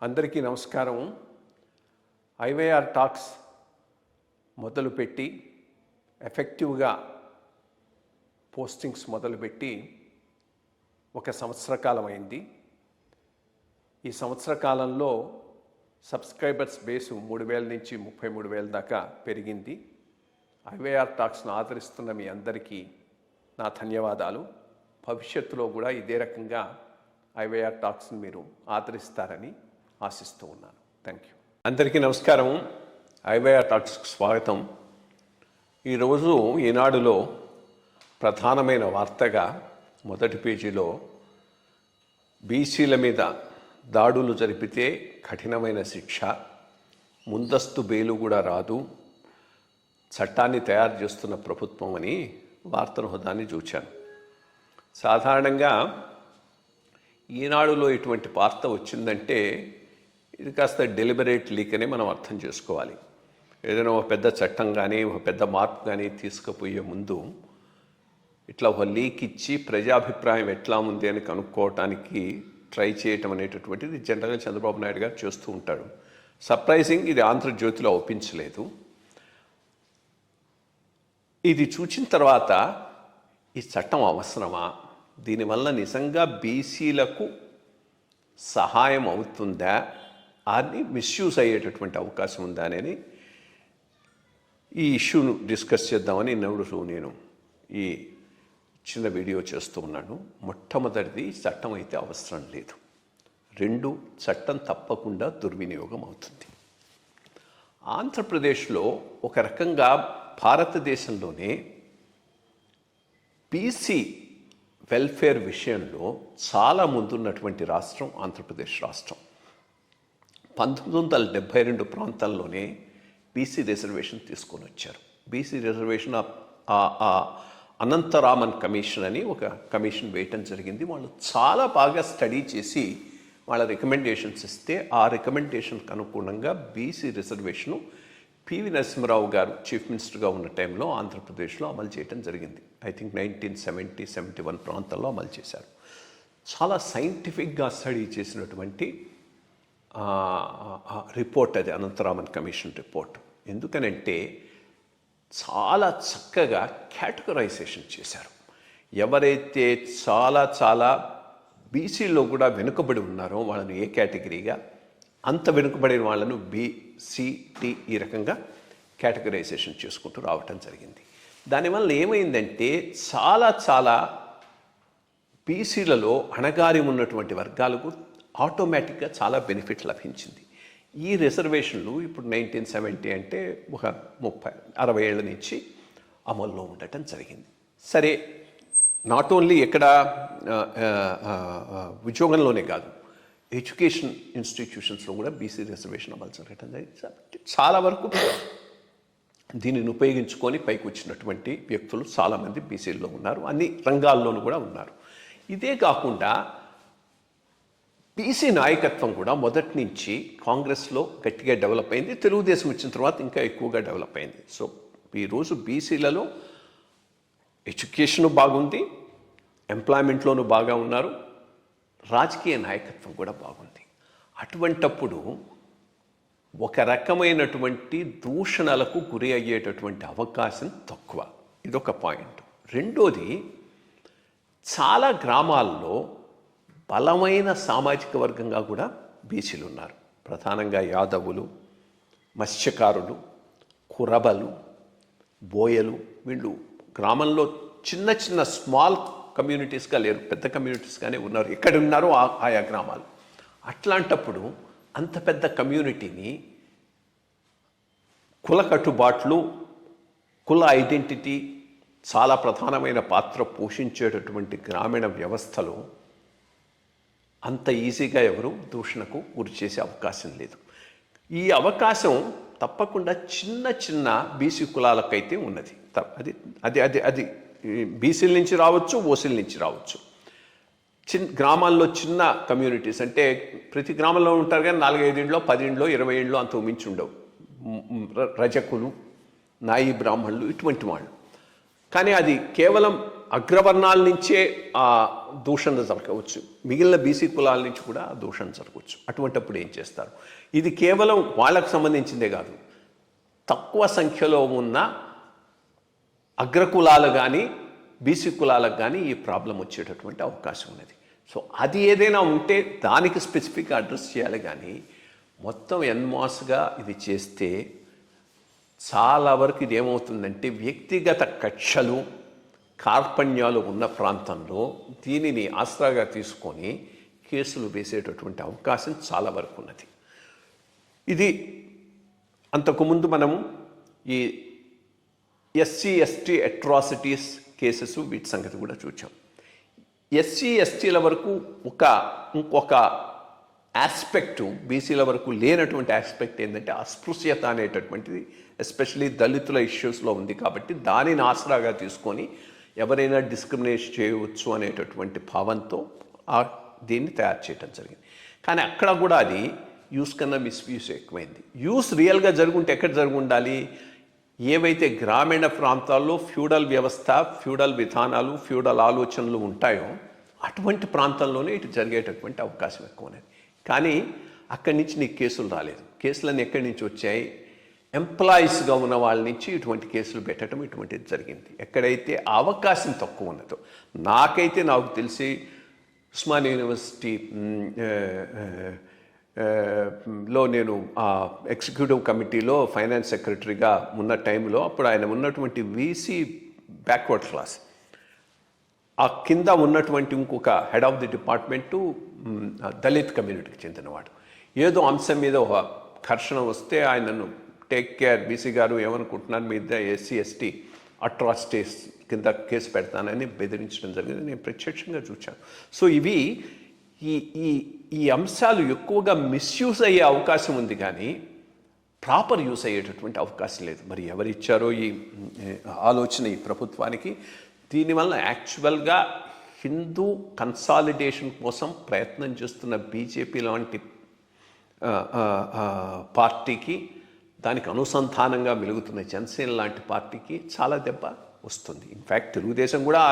అందరికీ నమస్కారం. IYR talks మొదలుపెట్టి ఎఫెక్టివ్గా పోస్టింగ్స్ మొదలుపెట్టి ఒక సంవత్సర కాలం అయింది. ఈ సంవత్సర కాలంలో సబ్స్క్రైబర్స్ బేసు 3,000 నుంచి 33,000 దాకా పెరిగింది. ఐవైఆర్ టాక్స్ను ఆదరిస్తున్న మీ అందరికీ నా ధన్యవాదాలు. భవిష్యత్తులో కూడా ఇదే రకంగా ఐవైఆర్ టాక్స్ని మీరు ఆదరిస్తారని ఆశిస్తూ ఉన్నాను. Thank you. అందరికీ నమస్కారం. ఐవైఆర్ టాక్స్కి స్వాగతం. ఈరోజు ఈనాడులో ప్రధానమైన వార్తగా మొదటి పేజీలో బీసీల మీద దాడులు జరిపితే కఠినమైన శిక్ష, ముందస్తు బెయిలు కూడా రాదు, చట్టాన్ని తయారు చేస్తున్న ప్రభుత్వం అని వార్తను హోదాన్ని చూచాను. సాధారణంగా ఈనాడులో ఇటువంటి వార్త వచ్చిందంటే ఇది కాస్త డెలిబరేట్ లీక్ అని మనం అర్థం చేసుకోవాలి. ఏదైనా ఒక పెద్ద చట్టం కానీ ఒక పెద్ద మార్పు కానీ తీసుకుపోయే ముందు ఇట్లా ఒక లీక్ ఇచ్చి ప్రజాభిప్రాయం ఎట్లా ఉంది అని కనుక్కోవటానికి ట్రై చేయటం అనేటటువంటిది జనరల్గా చంద్రబాబు నాయుడు గారు చేస్తూ ఉంటాడు. సర్ప్రైజింగ్, ఇది ఆంధ్రజ్యోతిలో ఒప్పించలేదు. ఇది చూసిన తర్వాత ఈ చట్టం అవసరమా, దీనివల్ల నిజంగా బీసీలకు సహాయం అవుతుందా, అది మిస్యూజ్ అయ్యేటటువంటి అవకాశం ఉందా అనేది ఈ ఇష్యూను డిస్కస్ చేద్దామని నేను ఈ చిన్న వీడియో చేస్తూ ఉన్నాను. మొట్టమొదటిది, చట్టం అయితే అవసరం లేదు. 2, చట్టం తప్పకుండా దుర్వినియోగం అవుతుంది. ఆంధ్రప్రదేశ్లో ఒక రకంగా భారతదేశంలోనే బీసీ వెల్ఫేర్ విషయంలో చాలా ముందున్నటువంటి రాష్ట్రం ఆంధ్రప్రదేశ్ రాష్ట్రం. 1972 ప్రాంతాల్లోనే బీసీ రిజర్వేషన్ తీసుకొని వచ్చారు. బీసీ రిజర్వేషన్ అనంతరామన్ కమిషన్ అని ఒక కమిషన్ వేయటం జరిగింది. వాళ్ళు చాలా బాగా స్టడీ చేసి వాళ్ళ రికమెండేషన్స్ ఇస్తే ఆ రికమెండేషన్కి అనుగుణంగా బీసీ రిజర్వేషను పివి నరసింహరావు గారు చీఫ్ మినిస్టర్గా ఉన్న టైంలో ఆంధ్రప్రదేశ్లో అమలు చేయడం జరిగింది. ఐ థింక్ 1970-71 ప్రాంతాల్లో అమలు చేశారు. చాలా సైంటిఫిక్గా స్టడీ చేసినటువంటి రిపోర్ట్ అది, అనంతరామన్ కమిషన్ రిపోర్ట్. ఎందుకనంటే చాలా చక్కగా కేటగరైజేషన్ చేశారు. ఎవరైతే చాలా బీసీలో కూడా వెనుకబడి ఉన్నారో వాళ్ళని ఏ కేటగిరీగా, అంత వెనుకబడిన వాళ్ళను BCD ఈ రకంగా కేటగరైజేషన్ చేసుకుంటూ రావటం జరిగింది. దానివల్ల ఏమైందంటే చాలా బీసీలలో అణగారి ఉన్నటువంటి వర్గాలకు ఆటోమేటిక్గా చాలా బెనిఫిట్ లభించింది. ఈ రిజర్వేషన్లు ఇప్పుడు 1970 అంటే ఒక 60 ఏళ్ల నుంచి అమల్లో ఉండటం జరిగింది. సరే, నాట్ ఓన్లీ ఇక్కడ ఉద్యోగంలోనే కాదు, ఎడ్యుకేషన్ ఇన్స్టిట్యూషన్స్లో కూడా బీసీ రిజర్వేషన్ అమలు జరగటం జరిగింది. చాలా వరకు దీనిని ఉపయోగించుకొని పైకి వచ్చినటువంటి వ్యక్తులు చాలామంది బీసీల్లో ఉన్నారు, అన్ని రంగాల్లోనూ కూడా ఉన్నారు. ఇదే కాకుండా బీసీ నాయకత్వం కూడా మొదటి నుంచి కాంగ్రెస్లో గట్టిగా డెవలప్ అయింది. తెలుగుదేశం వచ్చిన తర్వాత ఇంకా ఎక్కువగా డెవలప్ అయింది. సో ఈరోజు బీసీలలో ఎడ్యుకేషను బాగుంది, ఎంప్లాయ్మెంట్లోనూ బాగా ఉన్నారు, రాజకీయ నాయకత్వం కూడా బాగుంది. అటువంటప్పుడు ఒక రకమైనటువంటి దూషణలకు గురి అయ్యేటటువంటి అవకాశం తక్కువ. ఇదొక పాయింట్. రెండోది, చాలా గ్రామాల్లో బలమైన సామాజిక వర్గంగా కూడా బీసీలు ఉన్నారు. ప్రధానంగా యాదవులు, మత్స్యకారులు, కురబలు, బోయలు. వీళ్ళు గ్రామంలో చిన్న స్మాల్ కమ్యూనిటీస్గా లేరు, పెద్ద కమ్యూనిటీస్గానే ఉన్నారు. ఎక్కడ ఉన్నారో ఆయా గ్రామాలు. అట్లాంటప్పుడు అంత పెద్ద కమ్యూనిటీని కుల కట్టుబాట్లు, కుల ఐడెంటిటీ చాలా ప్రధానమైన పాత్ర పోషించేటటువంటి గ్రామీణ వ్యవస్థలో అంత ఈజీగా ఎవరు దూషణకు గురి చేసే అవకాశం లేదు. ఈ అవకాశం తప్పకుండా చిన్న బీసీ కులాలకైతే ఉన్నది. అది అది అది బీసీల నుంచి రావచ్చు, ఓసీల నుంచి రావచ్చు. గ్రామాల్లో చిన్న కమ్యూనిటీస్ అంటే ప్రతి గ్రామంలో ఉంటారు కానీ 4-5 ఇండ్లో, 10 ఇండ్లో, 20 ఇండ్లో అంత మించి ఉండవు. రజకులు, నాయి బ్రాహ్మణులు, ఇటువంటి వాళ్ళు. కానీ అది కేవలం అగ్రవర్ణాల నుంచే ఆ దూషణ జరగవచ్చు, మిగిలిన బీసీ కులాల నుంచి కూడా ఆ దూషణ జరగవచ్చు. అటువంటిప్పుడు ఏం చేస్తారు? ఇది కేవలం వాళ్ళకు సంబంధించిందే కాదు, తక్కువ సంఖ్యలో ఉన్న అగ్రకులాలు కానీ బీసీ కులాలకు కానీ ఈ ప్రాబ్లం వచ్చేటటువంటి అవకాశం ఉన్నది. సో అది ఏదైనా ఉంటే దానికి స్పెసిఫిక్గా అడ్రస్ చేయాలి. కానీ మొత్తం ఎన్మాస్గా ఇది చేస్తే చాలా వరకు ఇది ఏమవుతుందంటే వ్యక్తిగత కక్షలు కార్పణ్యాలు ఉన్న ప్రాంతంలో దీనిని ఆసరాగా తీసుకొని కేసులు వేసేటటువంటి అవకాశం చాలా వరకు ఉన్నది. ఇది అంతకుముందు మనము ఈ ఎస్సీ ఎస్టీ అట్రాసిటీస్ కేసెస్ వీటి సంగతి కూడా చూచాం. ఎస్సీ ఎస్టీల వరకు ఇంకొక ఆస్పెక్టు బీసీల వరకు లేనటువంటి ఆస్పెక్ట్ ఏంటంటే అస్పృశ్యత అనేటటువంటిది ఎస్పెషలీ దళితుల ఇష్యూస్లో ఉంది. కాబట్టి దానిని ఆసరాగా తీసుకొని ఎవరైనా డిస్క్రిమినేట్ చేయవచ్చు అనేటటువంటి భావంతో దీన్ని తయారు చేయడం జరిగింది. కానీ అక్కడ కూడా అది యూస్ కన్నా మిస్యూస్ ఎక్కువైంది. యూస్ రియల్గా జరుగుంటే ఎక్కడ జరుగు ఉండాలి? ఏవైతే గ్రామీణ ప్రాంతాల్లో ఫ్యూడల్ వ్యవస్థ, ఫ్యూడల్ విధానాలు, ఫ్యూడల్ ఆలోచనలు ఉంటాయో అటువంటి ప్రాంతంలోనే ఇటు జరిగేటటువంటి అవకాశం ఎక్కువ ఉన్నది. కానీ అక్కడి నుంచి నీకు కేసులు రాలేదు. కేసులన్నీ ఎక్కడి నుంచి వచ్చాయి? ఎంప్లాయీస్గా ఉన్న వాళ్ళ నుంచి ఇటువంటి కేసులు పెట్టడం ఇటువంటిది జరిగింది. ఎక్కడైతే అవకాశం తక్కువ ఉన్నదో, నాకు తెలిసి ఉస్మానియా యూనివర్సిటీ లో నేను ఎగ్జిక్యూటివ్ కమిటీలో ఫైనాన్స్ సెక్రటరీగా ఉన్న టైంలో అప్పుడు ఆయన ఉన్నటువంటి వీసీ బ్యాక్వర్డ్ క్లాస్, ఆ కింద ఉన్నటువంటి ఇంకొక head of the department Dalit కమ్యూనిటీకి చెందినవాడు. ఏదో అంశం మీద ఒక ఘర్షణ వస్తే ఆయనను టేక్ కేర్ బీసీ గారు ఏమనుకుంటున్నారు మీద ఎస్సీ ఎస్టీ అట్రాసిటీస్ కింద కేసు పెడతానని బెదిరించడం జరిగింది. నేను ప్రత్యక్షంగా చూశాను. సో ఇవి ఈ అంశాలు ఎక్కువగా మిస్యూజ్ అయ్యే అవకాశం ఉంది, కానీ ప్రాపర్ యూస్ అయ్యేటటువంటి అవకాశం లేదు. మరి ఎవరిచ్చారో ఈ ఆలోచన ఈ ప్రభుత్వానికి? దీనివల్ల యాక్చువల్గా హిందూ కన్సాలిడేషన్ కోసం ప్రయత్నం చేస్తున్న బీజేపీ లాంటి పార్టీకి, దానికి అనుసంధానంగా మెలుగుతున్న జనసేన లాంటి పార్టీకి చాలా దెబ్బ వస్తుంది. ఇన్ఫ్యాక్ట్ తెలుగుదేశం కూడా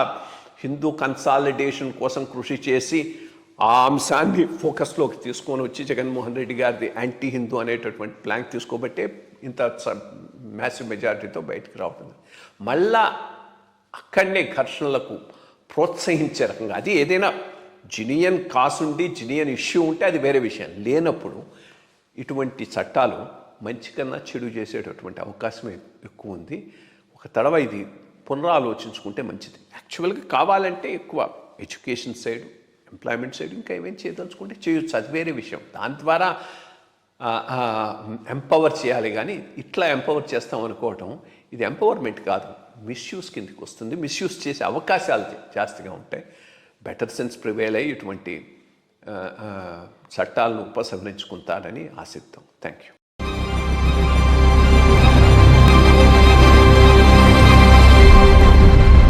హిందూ కన్సాలిడేషన్ కోసం కృషి చేసి ఆ అంశాన్ని ఫోకస్లోకి తీసుకొని వచ్చి జగన్మోహన్ రెడ్డి గారిది యాంటీ హిందూ అనేటటువంటి ప్లాన్ తీసుకోబట్టే ఇంత మ్యాసివ్ మెజారిటీతో బయటకు రావుతుంది. మళ్ళా అక్కడనే ఘర్షణలకు ప్రోత్సహించే రకంగా, అది ఏదైనా జినియన్ కాసుండి జినియన్ ఇష్యూ ఉంటే అది వేరే విషయం, లేనప్పుడు ఇటువంటి చట్టాలు మంచి కన్నా చెడు చేసేటటువంటి అవకాశం ఎక్కువ ఉంది. ఒక తడవ ఇది పునరాలోచించుకుంటే మంచిది. యాక్చువల్గా కావాలంటే ఎక్కువ ఎడ్యుకేషన్ సైడ్, ఎంప్లాయ్మెంట్ సైడ్ ఇంకా ఏమేమి చేయదలుచుకుంటే చేయొచ్చు, అది వేరే విషయం. దాని ద్వారా ఎంపవర్ చేయాలి. కానీ ఇట్లా ఎంపవర్ చేస్తాం అనుకోవటం ఇది ఎంపవర్మెంట్ కాదు, మిస్యూస్ కిందకి వస్తుంది. మిస్యూస్ చేసే అవకాశాలు జాస్తిగా ఉంటాయి. బెటర్ సెన్స్ ప్రివేల్ అయ్యి ఇటువంటి చట్టాలను ఉపసంహరించుకుంటారని ఆశిద్దాం. Thank you.